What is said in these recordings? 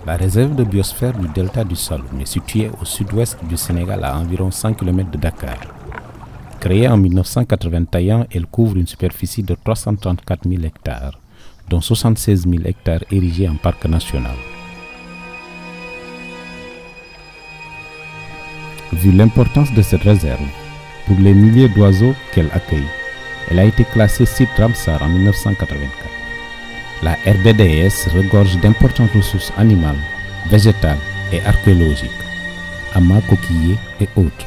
La réserve de biosphère du delta du Saloum est située au sud-ouest du Sénégal à environ 100 km de Dakar. Créée en 1981, elle couvre une superficie de 334 000 hectares, dont 76 000 hectares érigés en parc national. Vu l'importance de cette réserve, pour les milliers d'oiseaux qu'elle accueille, elle a été classée site Ramsar en 1984. La RDDS regorge d'importantes ressources animales, végétales et archéologiques, amas, coquillers et autres.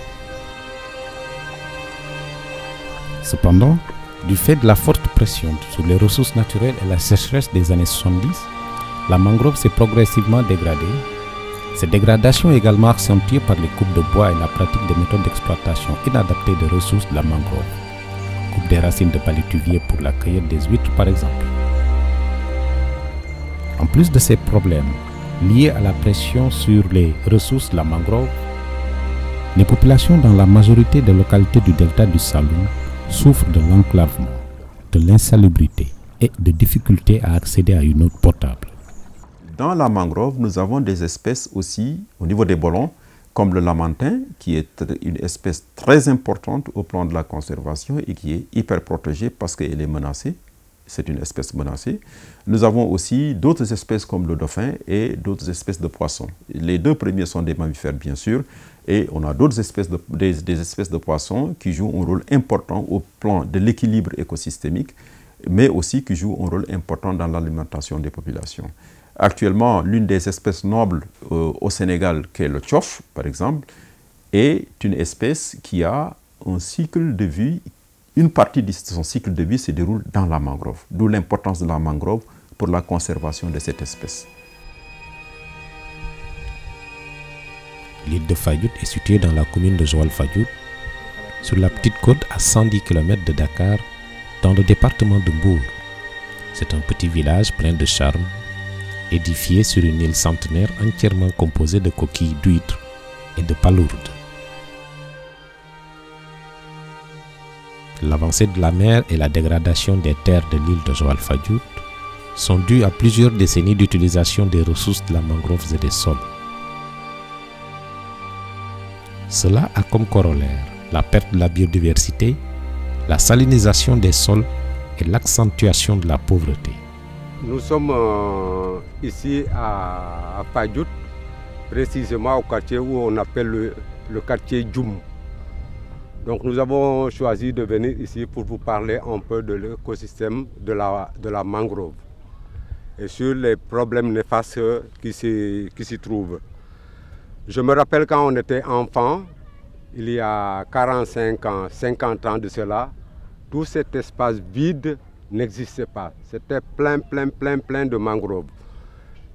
Cependant, du fait de la forte pression sur les ressources naturelles et la sécheresse des années 70, la mangrove s'est progressivement dégradée. Cette dégradation est également accentuée par les coupes de bois et la pratique des méthodes d'exploitation inadaptées des ressources de la mangrove. Coupe des racines de palétuviers pour la cueillette des huîtres par exemple. En plus de ces problèmes liés à la pression sur les ressources de la mangrove, les populations dans la majorité des localités du delta du Saloum souffrent de l'enclavement, de l'insalubrité et de difficultés à accéder à une eau potable. Dans la mangrove, nous avons des espèces aussi au niveau des bolons, comme le lamantin, qui est une espèce très importante au plan de la conservation et qui est hyper protégée parce qu'elle est menacée. C'est une espèce menacée. Nous avons aussi d'autres espèces comme le dauphin et d'autres espèces de poissons. Les deux premiers sont des mammifères, bien sûr, et on a d'autres espèces des espèces de poissons qui jouent un rôle important au plan de l'équilibre écosystémique, mais aussi qui jouent un rôle important dans l'alimentation des populations. Actuellement, l'une des espèces nobles au Sénégal, qui est le tchof, par exemple, est une espèce qui a un cycle de vie. Une partie de son cycle de vie se déroule dans la mangrove, d'où l'importance de la mangrove pour la conservation de cette espèce. L'île de Fayout est située dans la commune de Joal-Fayout, sur la petite côte à 110 km de Dakar, dans le département de Mbour. C'est un petit village plein de charme, édifié sur une île centenaire entièrement composée de coquilles d'huîtres et de palourdes. L'avancée de la mer et la dégradation des terres de l'île de Joal-Fayout sont dues à plusieurs décennies d'utilisation des ressources de la mangrove et des sols. Cela a comme corollaire la perte de la biodiversité, la salinisation des sols et l'accentuation de la pauvreté. Nous sommes ici à Fayout, précisément au quartier où on appelle le quartier Djoum. Donc nous avons choisi de venir ici pour vous parler un peu de l'écosystème de la mangrove et sur les problèmes néfastes qui s'y trouvent. Je me rappelle quand on était enfant, il y a 45 ans, 50 ans de cela, tout cet espace vide n'existait pas. C'était plein de mangroves.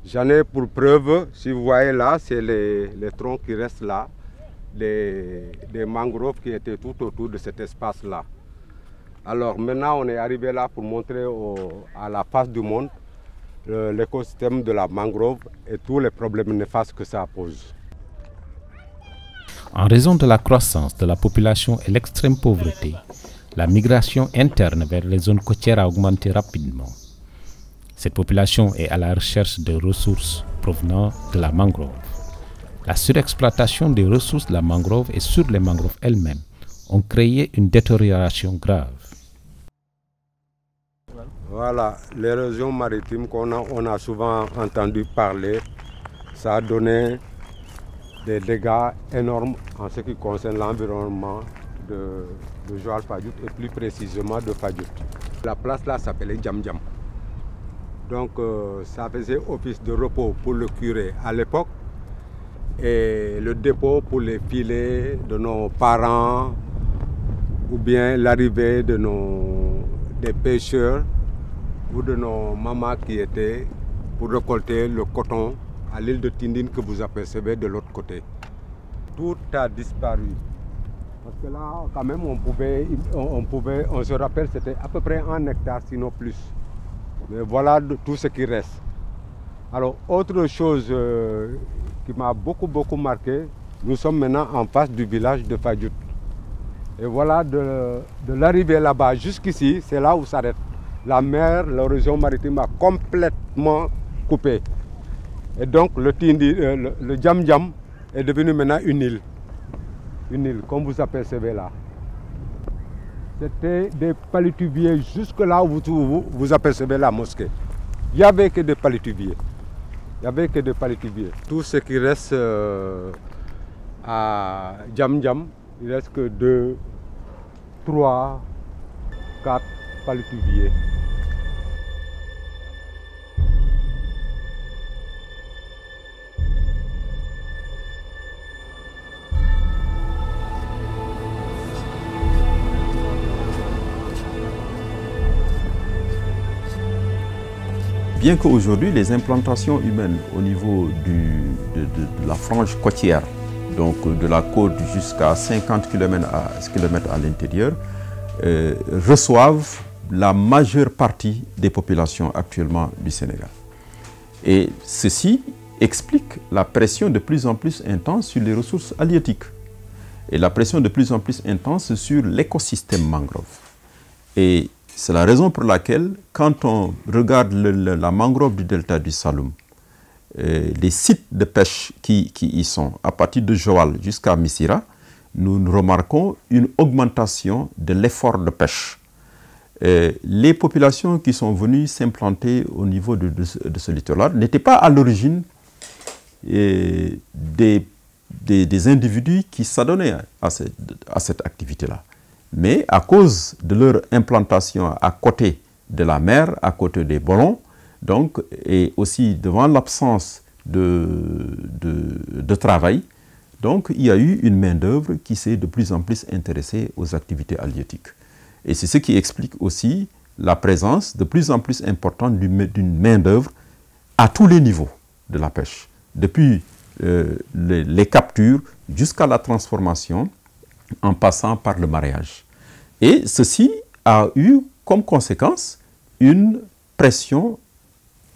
J'en ai pour preuve, si vous voyez là, c'est les troncs qui restent là. Des mangroves qui étaient tout autour de cet espace-là. Alors maintenant, on est arrivé là pour montrer à la face du monde l'écosystème de la mangrove et tous les problèmes néfastes que ça pose. En raison de la croissance de la population et l'extrême pauvreté, la migration interne vers les zones côtières a augmenté rapidement. Cette population est à la recherche de ressources provenant de la mangrove. La surexploitation des ressources de la mangrove et sur les mangroves elles-mêmes ont créé une détérioration grave. Voilà, l'érosion maritime on a souvent entendu parler, ça a donné des dégâts énormes en ce qui concerne l'environnement de Joal-Fayout et plus précisément de Fayout. La place là s'appelait Djam Djam. Donc ça faisait office de repos pour le curé à l'époque. Et le dépôt pour les filets de nos parents ou bien l'arrivée des pêcheurs ou de nos mamans qui étaient pour récolter le coton à l'île de Tindine que vous apercevez de l'autre côté. Tout a disparu. Parce que là, quand même, on se rappelle, c'était à peu près 1 hectare, sinon plus. Mais voilà tout ce qui reste. Alors, autre chose qui m'a beaucoup marqué, nous sommes maintenant en face du village de Fayout. Et voilà, de l'arrivée là-bas jusqu'ici, c'est là où s'arrête. La mer, l'horizon maritime a complètement coupé. Et donc le Djam Djam est devenu maintenant une île. Une île, comme vous apercevez là. C'était des palétuviers jusque là où vous apercevez la mosquée. Il n'y avait que des palétuviers. Il n'y avait que des palétuviers. Tout ce qui reste à Djam Djam, il ne reste que 2, 3, 4 palétuviers. Bien qu'aujourd'hui, les implantations humaines au niveau de la frange côtière, donc de la côte jusqu'à 50 km à l'intérieur, reçoivent la majeure partie des populations actuellement du Sénégal. Et ceci explique la pression de plus en plus intense sur les ressources halieutiques et la pression de plus en plus intense sur l'écosystème mangrove. Et c'est la raison pour laquelle, quand on regarde la mangrove du delta du Saloum, les sites de pêche qui y sont, à partir de Joal jusqu'à Missira, nous remarquons une augmentation de l'effort de pêche. Les populations qui sont venues s'implanter au niveau de ce littoral n'étaient pas à l'origine des individus qui s'adonnaient à cette activité-là. Mais à cause de leur implantation à côté de la mer, à côté des bolons, donc, et aussi devant l'absence de travail, donc il y a eu une main-d'œuvre qui s'est de plus en plus intéressée aux activités halieutiques. Et c'est ce qui explique aussi la présence de plus en plus importante d'une main-d'œuvre à tous les niveaux de la pêche, depuis les captures jusqu'à la transformation, en passant par le mareyage. Et ceci a eu comme conséquence une pression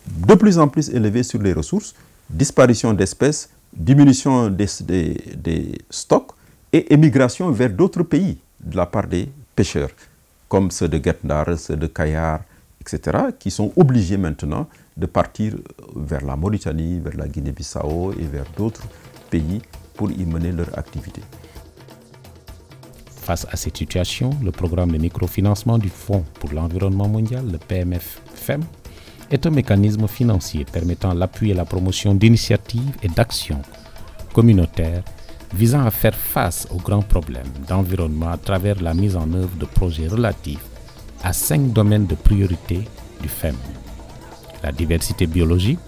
de plus en plus élevée sur les ressources, disparition d'espèces, diminution des stocks et émigration vers d'autres pays de la part des pêcheurs, comme ceux de Guet-Ndar, ceux de Kayar, etc., qui sont obligés maintenant de partir vers la Mauritanie, vers la Guinée-Bissau et vers d'autres pays pour y mener leur activité. Face à cette situation, le programme de microfinancement du Fonds pour l'environnement mondial, le PMF-FEM, est un mécanisme financier permettant l'appui et la promotion d'initiatives et d'actions communautaires visant à faire face aux grands problèmes d'environnement à travers la mise en œuvre de projets relatifs à 5 domaines de priorité du FEM. La diversité biologique,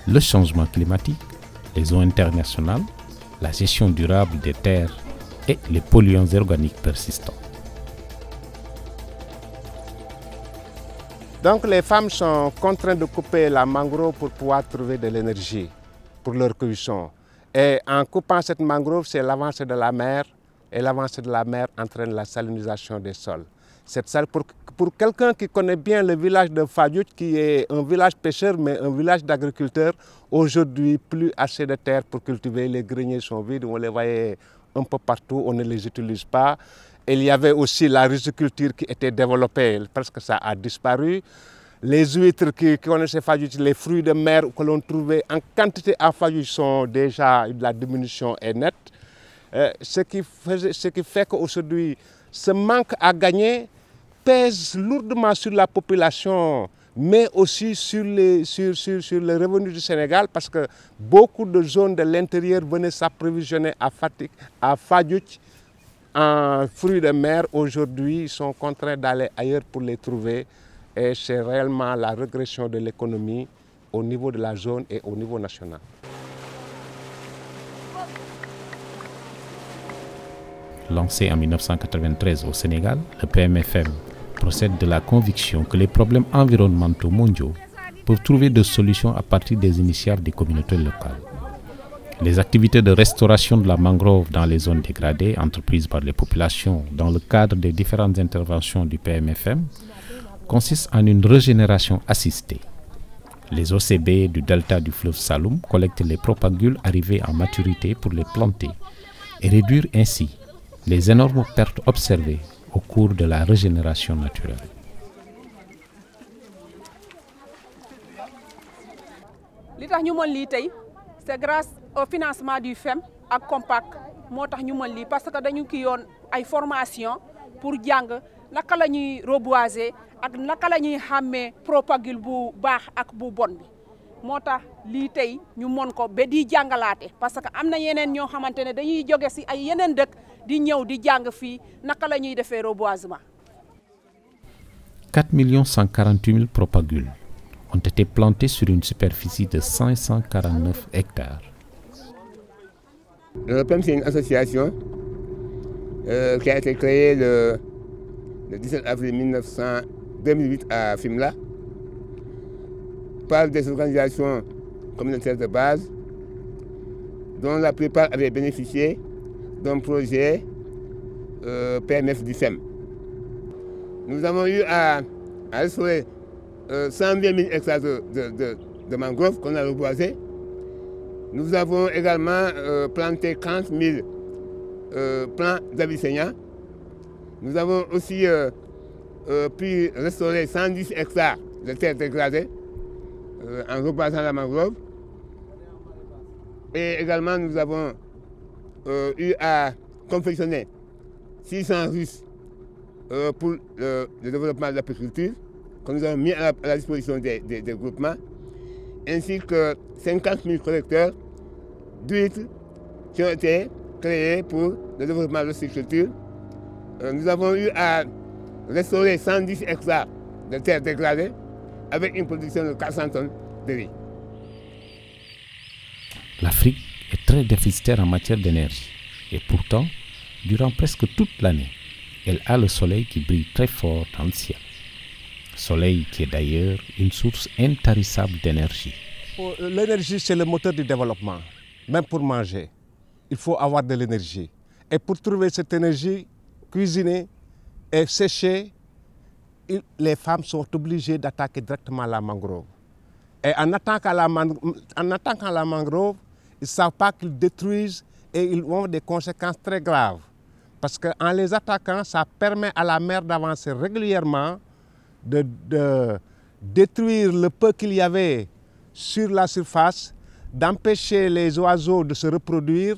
le changement climatique, les eaux internationales, la gestion durable des terres et les polluants organiques persistants. Donc les femmes sont contraintes de couper la mangrove pour pouvoir trouver de l'énergie pour leur cuisson. Et en coupant cette mangrove, c'est l'avancée de la mer, et l'avancée de la mer entraîne la salinisation des sols. Pour quelqu'un qui connaît bien le village de Fadiout, qui est un village pêcheur, mais un village d'agriculteurs, aujourd'hui plus assez de terre pour cultiver, les greniers sont vides, on les voyait un peu partout, on ne les utilise pas. Il y avait aussi la riziculture qui était développée, parce que ça a disparu. Les huîtres qui connaissaient Fadiout, les fruits de mer que l'on trouvait en quantité à Fadiout sont déjà, la diminution est nette. Ce qui fait qu'aujourd'hui, ce manque à gagner pèse lourdement sur la population, mais aussi sur les revenus du Sénégal, parce que beaucoup de zones de l'intérieur venaient s'approvisionner à Fadiout en fruits de mer. Aujourd'hui, ils sont contraints d'aller ailleurs pour les trouver. Et c'est réellement la régression de l'économie au niveau de la zone et au niveau national. Lancé en 1993 au Sénégal, le PMFM procède de la conviction que les problèmes environnementaux mondiaux peuvent trouver des solutions à partir des initiatives des communautés locales. Les activités de restauration de la mangrove dans les zones dégradées, entreprises par les populations dans le cadre des différentes interventions du PMFM, consistent en une régénération assistée. Les OCB du delta du fleuve Saloum collectent les propagules arrivées en maturité pour les planter et réduire ainsi les énormes pertes observées au cours de la régénération naturelle. li tax ñu mën lii tey c'est grâce au financement du FEM ak Compact moo tax ñu mën lii parce que dañu ki yoon ay formation pour jàng naka la ñuy reboiser ak naka la ñuy xàmmee propagule bu baax ak bu bon bi moo tax lii tey ñu mën ko ba di jàngalaate parce que am na yeneen ñoo xamante ne dañuy jóge ci ay yeneen dëkk di ñëw di jàng fii naka la ñuy defee reboisement. 4 148 000 propagules ont été plantés sur une superficie de 549 hectares. Le PEM, c'est une association qui a été créée le 17 avril 2008 à Fimela par des organisations communautaires de base dont la plupart avaient bénéficié d'un projet PMF du FEM. Nous avons eu à restaurer 120 000 hectares de mangroves qu'on a reboisés. Nous avons également planté 40 000 plants d'Abyssinia. Nous avons aussi pu restaurer 110 hectares de terres dégradées en reboisant la mangrove. Et également, nous avons eu à confectionner 600 ruches pour le développement de l'apiculture que nous avons mis à la disposition des groupements, ainsi que 50 000 collecteurs d'huîtres qui ont été créés pour le développement de l'horticulture. Nous avons eu à restaurer 110 hectares de terres dégradées avec une production de 400 tonnes de riz. L'Afrique est très déficitaire en matière d'énergie et pourtant, durant presque toute l'année, elle a le soleil qui brille très fort dans le ciel. Soleil qui est d'ailleurs une source intarissable d'énergie. L'énergie, c'est le moteur du développement. Même pour manger, il faut avoir de l'énergie. Et pour trouver cette énergie, cuisiner et sécher, les femmes sont obligées d'attaquer directement la mangrove. Et en attaquant la mangrove, ils ne savent pas qu'ils détruisent et ils ont des conséquences très graves. Parce qu'en les attaquant, ça permet à la mer d'avancer régulièrement, de détruire le peu qu'il y avait sur la surface, d'empêcher les oiseaux de se reproduire,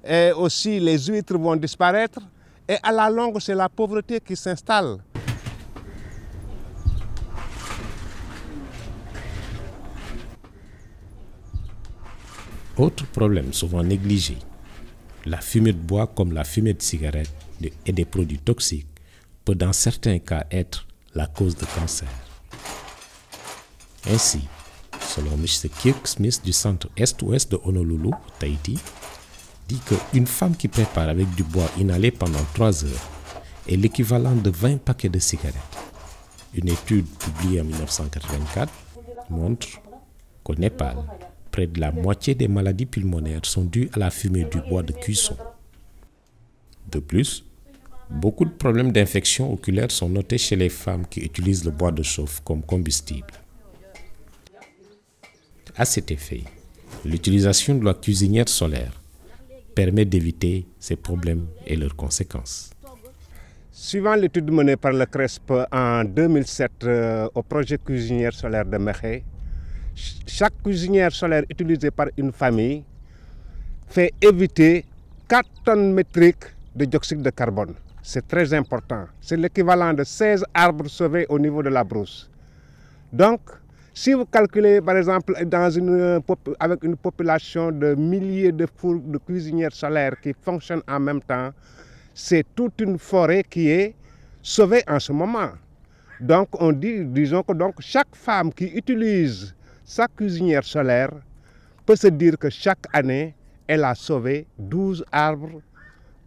et aussi les huîtres vont disparaître, et à la longue, c'est la pauvreté qui s'installe. Autre problème souvent négligé, la fumée de bois comme la fumée de cigarette et des produits toxiques peut dans certains cas être la cause de cancer. Ainsi, selon M. Kirk Smith du centre Est-Ouest de Honolulu, Tahiti, dit qu'une femme qui prépare avec du bois inhalé pendant 3 heures est l'équivalent de 20 paquets de cigarettes. Une étude publiée en 1984 montre qu'au Népal, près de la moitié des maladies pulmonaires sont dues à la fumée du bois de cuisson. De plus, beaucoup de problèmes d'infection oculaire sont notés chez les femmes qui utilisent le bois de chauffe comme combustible. À cet effet, l'utilisation de la cuisinière solaire permet d'éviter ces problèmes et leurs conséquences. Suivant l'étude menée par le CRESP en 2007 au projet cuisinière solaire de Mékhé, chaque cuisinière solaire utilisée par une famille fait éviter 4 tonnes métriques de dioxyde de carbone. C'est très important. C'est l'équivalent de 16 arbres sauvés au niveau de la brousse. Donc, si vous calculez, par exemple, avec une population de milliers de fours de cuisinières solaires qui fonctionnent en même temps, c'est toute une forêt qui est sauvée en ce moment. Donc, disons que chaque femme qui utilise sa cuisinière solaire peut se dire que chaque année, elle a sauvé 12 arbres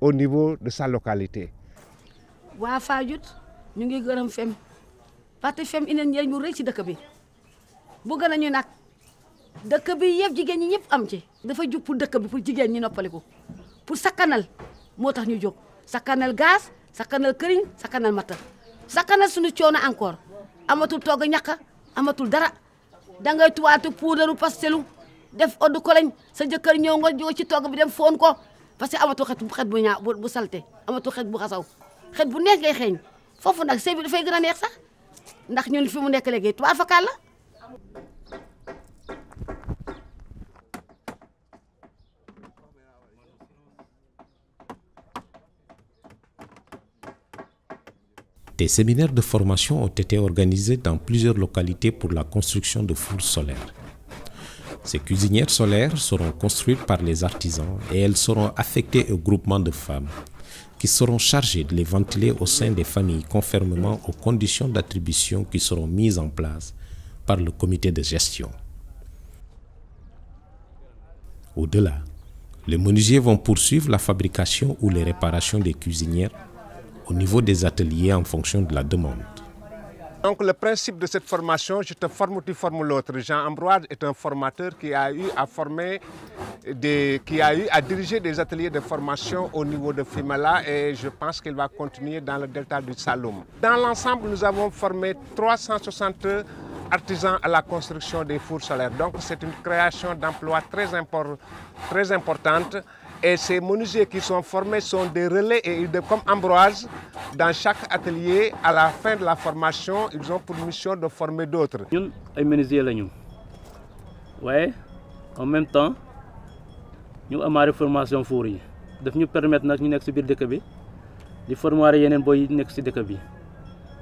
au niveau de sa localité. Waa Fadiouth ñu ngi gërëm FEM parce que FEM indi njëriñ bu rëy ci dëkk bi bëgg nañu nag dëkk bi yëpp jigéen ñi ñëpp am ci dafa jug pour dëkk bi pour jigéen ñi noppaliku pour sakkanal moo tax ñu jóg sakkanal gaz sakkanal këriñ sakkanal matta sakkanal suñu coono encore amatul togg ñàkk amatul dara dangay tuwaatu puudaru pastelu def eau de cologne sa jëkkër ñëw nga jóg ci togg bi dem foon ko parce que amatul xet bu ñaaw bu salte amatul xet bu xasaw xet bu neex ngay xeeñ foofu nag sëy bi dafay gën a neex sax ndax ñun fi mu nekk léegi tubaab fakal la Des séminaires de formation ont été organisés dans plusieurs localités pour la construction de fours solaires. Ces cuisinières solaires seront construites par les artisans et elles seront affectées au groupement de femmes qui seront chargées de les ventiler au sein des familles conformément aux conditions d'attribution qui seront mises en place par le comité de gestion. Au-delà, les menuisiers vont poursuivre la fabrication ou les réparations des cuisinières au niveau des ateliers en fonction de la demande. Donc le principe de cette formation, je te forme, tu formes l'autre. Jean-Ambroise est un formateur qui a eu à former, qui a eu à diriger des ateliers de formation au niveau de Fimela et je pense qu'il va continuer dans le delta du Saloum. Dans l'ensemble, nous avons formé 360 artisans à la construction des fours solaires. Donc c'est une création d'emplois très importante. Et ces menuisiers qui sont formés sont des relais et comme Ambroise, dans chaque atelier, à la fin de la formation, ils ont pour mission de former d'autres. Nous sommes menuisiers. Oui, en même temps, nous avons une formation four. Nous permettre de nous faire de former les boys qui sont dans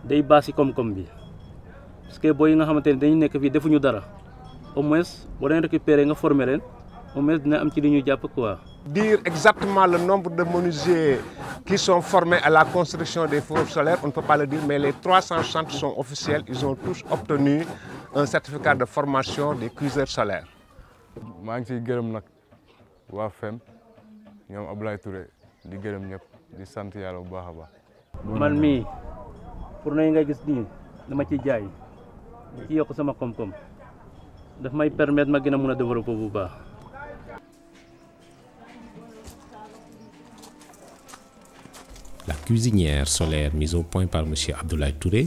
des bases comme parce que les boys qui sont dans au moins, si on récupère les former, au moins, nous avons un Dire exactement le nombre de menuisiers qui sont formés à la construction des fours solaires, on ne peut pas le dire, mais les 360 sont officiels. Ils ont tous obtenu un certificat de formation des cuiseurs solaires. Je suis gërëm nag waa FEM ñoom Abdoulaye Touré di gërëm ñëpp di sant Yàlla bu baax a baax. Man mii pour na nga gis nii dama ci jaay ci yokk sama koom-koom daf may permettre ma gën a mën a développer bu baax. La cuisinière solaire mise au point par M. Abdoulaye Touré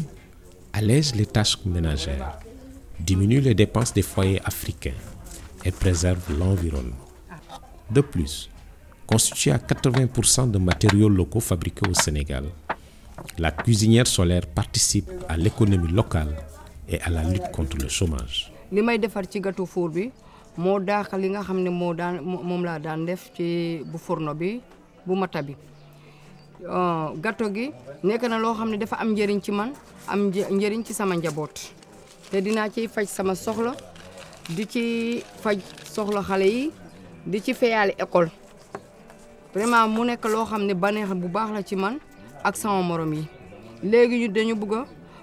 allège les tâches ménagères, diminue les dépenses des foyers africains et préserve l'environnement. De plus, constituée à 80% de matériaux locaux fabriqués au Sénégal, la cuisinière solaire participe à l'économie locale et à la lutte contre le chômage. Li may defar ci gâteau four bi moo daax li nga xam ne moom laa daan def ci bu fourneau bi bu mata bi. Gâteau gi nekk na loo xam ne dafa am njëriñ ci man am njëriñ ci sama njaboot te dinaa ciy faj sama soxla di ci faj soxla xale yi di ci fayaale école vraiment mu nekk loo xam ne baneex bu baax la ci man ak sama morom yi léegi ñu dañu bëgg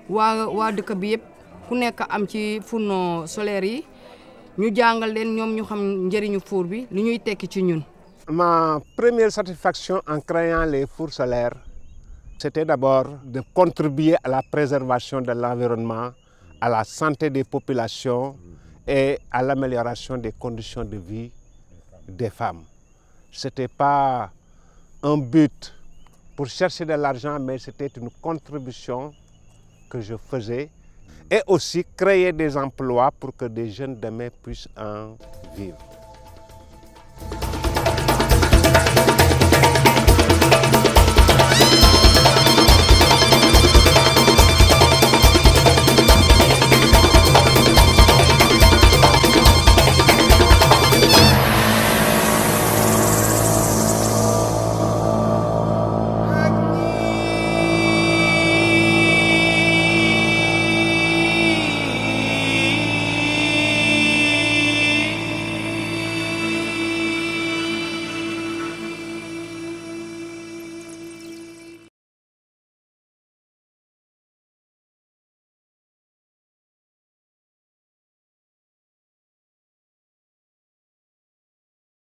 waa dëkk bi yëpp ku nekk am ci fourneau solaire yi ñu jàngal leen ñoom ñu xam njëriñu four bi li ñuy tekki ci ñun. Ma première satisfaction en créant les fours solaires, c'était d'abord de contribuer à la préservation de l'environnement, à la santé des populations et à l'amélioration des conditions de vie des femmes. Ce n'était pas un but pour chercher de l'argent, mais c'était une contribution que je faisais et aussi créer des emplois pour que des jeunes demain puissent en vivre.